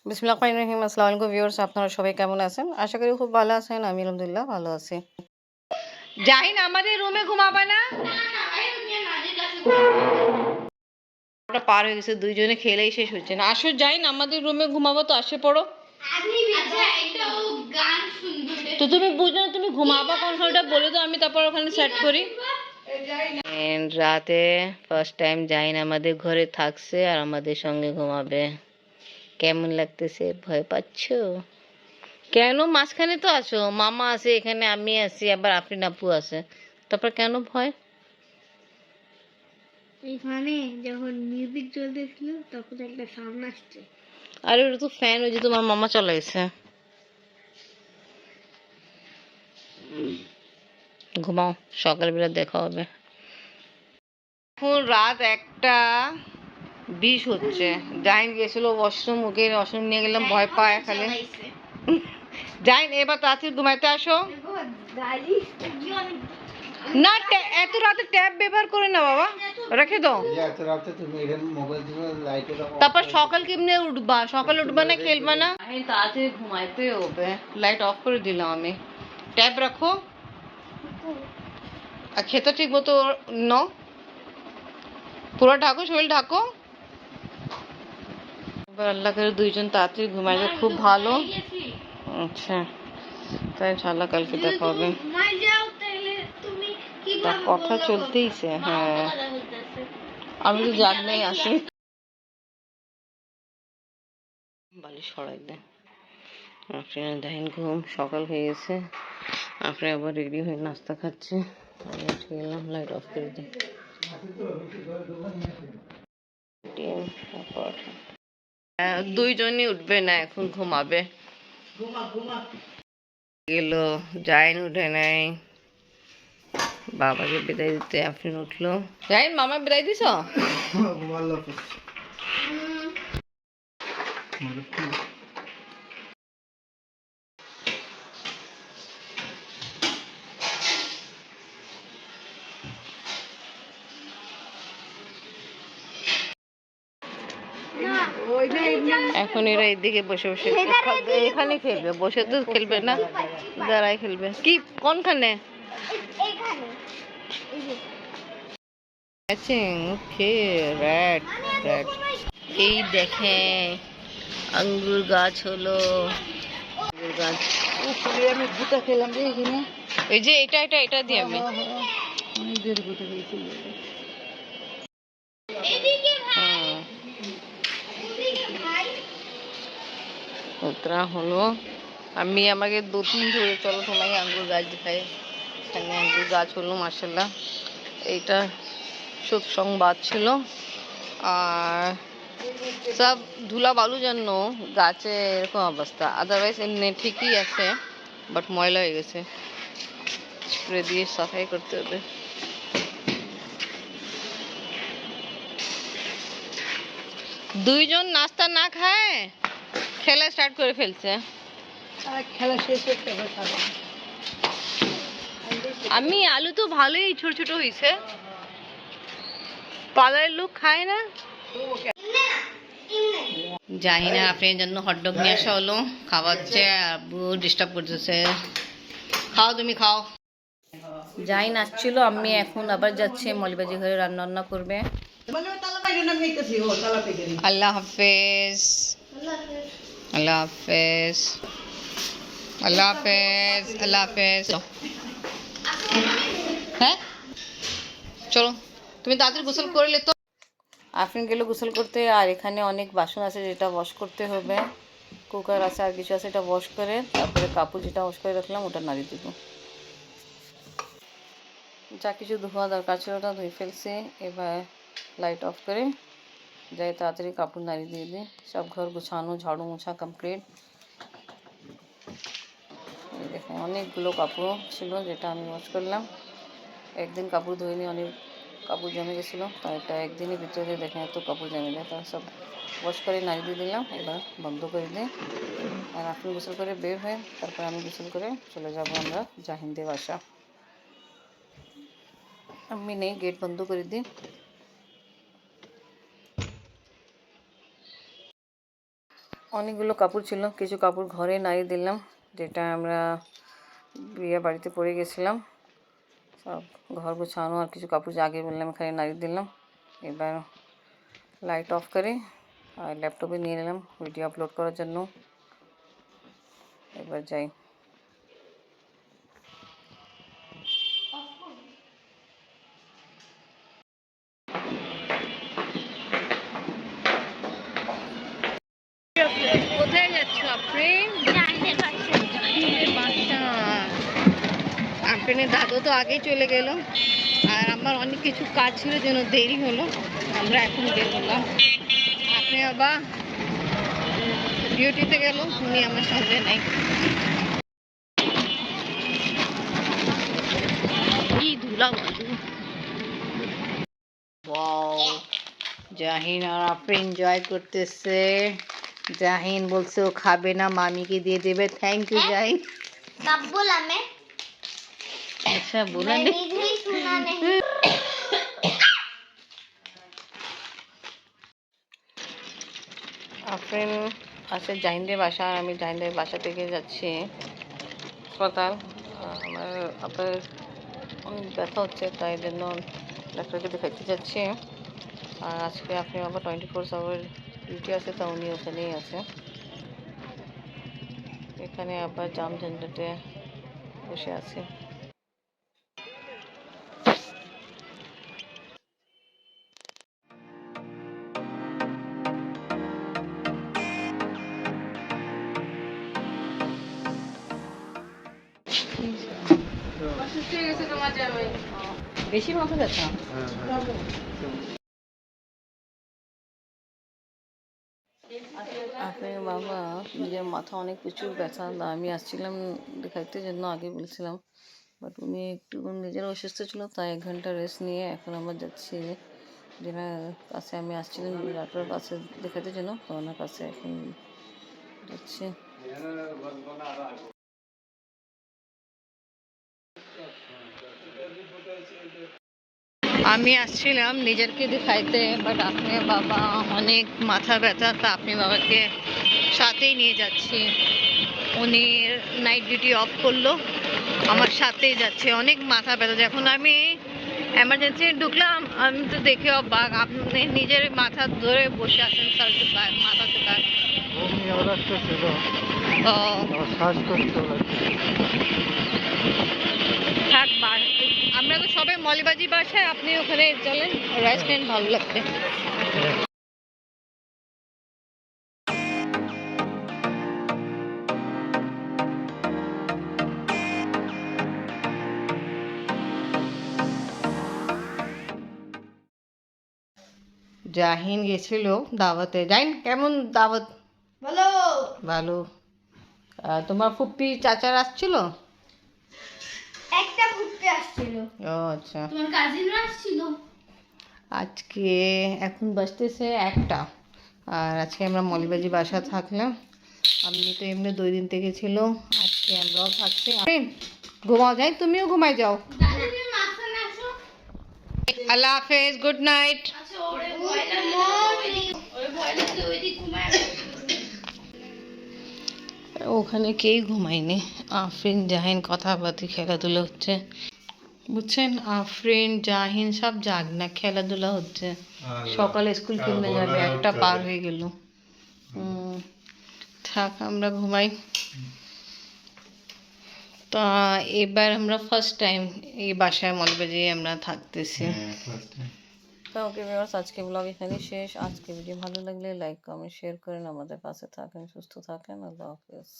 বিসমিল্লাহির রহমানির রহিম। আসসালামু আলাইকুম ভিউয়ার্স, আপনারা সবাই কেমন আছেন? আশা করি খুব ভালো আছেন। আমি আলহামদুলিল্লাহ ভালো আছি। জাহিন আমাদের রুমে ঘুমাবে না? ওটা পার হয়ে গেছে, দুইজনে খেলেই শেষ হচ্ছে না। আসো জাহিন, আমাদের রুমে ঘুমাবো তো, আসে পড়ো। তো তুমি বুঝো না, তুমি ঘুমাবা কখন ওটা বলে দাও, আমি তারপর ওখানে সেট করি। রাতে ফার্স্ট টাইম জাহিন আমাদের ঘরে থাকছে আর আমাদের সঙ্গে ঘুমাবে। কেমন লাগতেছে? ভয় পাচ্ছো? কেন? মাঝখানে তো আছো, মামা আছে এখানে, আমি আছি, আবার আফরিন আপু আছে, তারপর কেন ভয়? এখানে যখন মিউজিক চলতেছিল তখন একটা সাউন্ড আসছে। আরে ওটা তো ফ্যান, ওই যে তোমার মামা চালাইছে। ঘুমাও, সকালবেলা দেখা হবে। এখন রাত 1:20 হচ্ছে। জাহিন গেছিল ওয়াশরুম, ওকে ওয়াশরুম নিয়ে গেলাম, ভয় পায় খালি। জাহিন এবার তাড়াতাড়ি ঘুমাইতে আসো। না, এত রাতে ট্যাব ব্যবহার করে না বাবা, রেখে দাও। তারপর সকাল কেমনে উঠবা? সকালে উঠবা না, খেলবা না? তাড়াতাড়ি ঘুমাইতে হবে। লাইট অফ করে দিলাম আমি। ট্যাব রাখো আর খেতে ঠিক মতো নাও, পুরো ঢাকো, শরীর ঢাকো। এবার আল্লাহ করে দুইজন তাড়াতাড়ি ঘুমাইলে খুব ভালো। আচ্ছা, তাই ইনশাআল্লাহ কালকে দেখা হবে। তার কথা চলতেইছে। হ্যাঁ, আমি তো জাগনাই আছি। বালিশ সরাই দে। আপনার জাহিন ঘুম, সকাল হয়ে গেছে। আপনি আবার রেডি হয়ে নাস্তা খাচ্ছে। আমি উঠে গেলাম, লাইট অফ করে দিই। দুইজনই উঠবে না, এখন ঘুমাবে। গেল, জাহিন উঠে নাই। বাবাকে বিদায় দিতে আফরিন উঠলো। জাহিন, মামা বিদায় দিছ? এখন এরা এদিকে বসে বসে এখানে খেলবে, বসে তো খেলবে না, দাঁড়ায় খেলবে। কি কোনখানে? এই দেখে আঙ্গুর গাছ হলো, আঙ্গুর গাছ। আমি গুটা খেলাম রে এখানে। ওই যে এটা এটা এটা দিয়ে আমি উতরা হলো। আমি আমাকে 2-3 ধরে, চলো তোমাকে আঙ্গুর গাছ দেখাই। এখানে আঙ্গুর গাছ হলো মাশাআল্লাহ। এইটা শুভ সংবাদ ছিল। আর সব ধুলা বালু জন্য গাছে এরকম অবস্থা, আদারওয়াইজ এমনি ঠিকই আছে, বাট ময়লা হয়ে গেছে। স্প্রে দিয়ে সাফাই করতে হবে। দুইজন নাস্তা না খায় খেলা স্টার্ট করে ফেলছে। খেলা শেষ করতে হবে। আমি আলু তো ভালোই ছোট ছোট হয়েছে, পালার লোক খায় না। জানি না, আপনার জন্য হটডগ নিয়ে আসা হলো, খাওয়াচ্ছে। আব্বু ডিস্টার্ব করতেছে। খাও, তুমি খাও। যাই নাচছিল, আমি এখন আবার যাচ্ছে মলিবাজি ঘরে রান্না বান্না করবে। আল্লাহ হাফেজ, আল্লাহ হাফেজ, আল্লাহ হাফেজ, আল্লাহ হাফেজ। হ্যাঁ চলো, তুমি তাড়াতাড়ি গোসল করলে তো। আফরিন গেল গোসল করতে, আর এখানে অনেক বাসন আছে যেটা ওয়াশ করতে হবে। কুকার আছে আর কিছু আছে, এটা ওয়াশ করে তারপরে কাপড় যেটা ওয়াশ করে রাখলাম ওটা নাড়ি দিব। যা কিছু ধোয়া দরকার ছিল ওটা ধুয়ে ফেলছি। এবার লাইট অফ করে যাই তাড়াতাড়ি কাপড় নাড়ি দিয়ে দিই। সব ঘর গুছানো, ঝাড়ু মোছা কমপ্লিট। দেখেন অনেকগুলো কাপড় ছিল যেটা আমি ওয়াশ করলাম। একদিন কাপড় ধুইনি, অনেক কাপড় জমে গেছিলো, তাই এটা একদিনের ভিতরে দেখেন এত কাপড় জমে যায়। তার সব ওয়াশ করে নাড়ি দিয়ে দিলাম। এবার বন্ধ করে দিই। আর আপনি গোসল করে বের হয়ে তারপর আমি গোসল করে চলে যাব আমরা জাহিনদের বাসা। আমি নেই, গেট বন্ধ করে দিই। অনেকগুলো কাপড় ছিল, কিছু কাপড় ঘরে নাড়িয়ে দিলাম, যেটা আমরা বিয়ে বাড়িতে পরে গেছিলাম। সব ঘর গোছানো আর কিছু কাপড় যা আগে বললাম এখানে নাড়িয়ে দিলাম। এবার লাইট অফ করে আর ল্যাপটপে নিয়ে নিলাম ভিডিও আপলোড করার জন্য। এবার যাই। কোথায় যাচ্ছ আফরিন? বাসা। আফরিনের দাদু তো আগেই চলে গেল, আর আমার অনেক কিছু কাজ ছিল জন্য দেরি হলো। আমরা এখন বেরোলাম। আপনি বাবা ডিউটিতে গেল, উনি আমার সঙ্গে নেই। কি ধুলা বালু। ওয়াও, জাহিন আর আফরিন এনজয় করতেছে। জাহিন বলছে ও খাবে না, মামিকে দিয়ে দেবে। Thank you Jahin. कब बोला मैं? আচ্ছা বলে मैंने নে। भी सुना नहीं। আফরিন আছে জাহিনদের বাসা, আর আমি জাহিনদের বাসা থেকে যাচ্ছি হাসপাতাল। আমার আপনার অনেক ব্যথা হচ্ছে, তাই জন্য ডাক্তারকে দেখাইতে যাচ্ছি। আর আজকে আপনি আবার 24 আওয়ার ডিউটি আছে, তা উনি ওখানেই আছে। এখানে আবার জাম ঝঞ্ঝাটে বসে আছে। বেশি মাথা ব্যথা? আপনার বাবা নিজের মাথা অনেক প্রচুর ব্যথা, আমি আসছিলাম দেখাইতে জন্য আগে বলছিলাম, বাট উনি একটু নিজের অসুস্থ ছিল, তাই 1 ঘন্টা রেস্ট নিয়ে এখন আমরা যাচ্ছি যেনার কাছে। আমি আসছিলাম ডাক্তারের কাছে দেখাতে জন্য, তো ওনার কাছে এখন যাচ্ছি। আমি আসছিলাম নিজেরকে দেখাইতে, বাট আপনি বাবা অনেক মাথা ব্যথা, তা আপনি বাবাকে সাথেই নিয়ে যাচ্ছি। উনি নাইট ডিউটি অফ করলো, আমার সাথেই যাচ্ছে। অনেক মাথা ব্যথা, যখন আমি এমার্জেন্সি ঢুকলাম আমি তো দেখে অবাক, আপনি নিজের মাথা ধরে বসে আছেন। স্যার মাথা চুকায় থাক। আমরা তো সবাই মলিবাজি বাসায়, আপনি ওখানে চলেন, রেস্ট নেন, ভালো লাগবে। জাহিন গেছিল দাওয়াতে। জাহিন কেমন দাওয়াত? बोलो। ভালো। তোমার ফুপ্পি চাচার আসছিল? একটা ঘুরতে আসছিল। ও আচ্ছা। তোমার কাজিনরা আসছিল? আজকে এখন বাজতেছে 1টা, আর আজকে আমরা মলিবাজি বাসা থাকলাম। আমি তো এমনি 2 দিন থেকে ছিল, আজকে আমরাও থাকছি। ঘুমাও, যাই তুমিও ঘুমাই যাও। দাদি তুমি মাঝখানে আসো। আল্লাহ হাফেজ, গুড নাইট। আচ্ছা ওরে ভয় লাগছে ওইদিক ঘুমায়। ওখানে কেই ঘুমায়নি। আফরিন জাহিন কথাবার্তি খেলাধুলা হচ্ছে, বুঝছেন? আফরিন জাহিন সব জাগ না, খেলাধুলা হচ্ছে। সকালে স্কুল কিনতে যাবে, 1টা পার হয়ে গেল। থাক আমরা ঘুমাই। তা এবার আমরা ফার্স্ট টাইম এই বাসায় মলবাজে আমরা থাকতেছি। তো ওকে ভিউয়ার্স, আজকে ব্লগ এখানে শেষ। আজকে ভিডিও ভালো লাগলে লাইক কমেন্ট শেয়ার করেন, আমাদের পাশে থাকেন, সুস্থ থাকেন। আল্লাহ হাফেজ।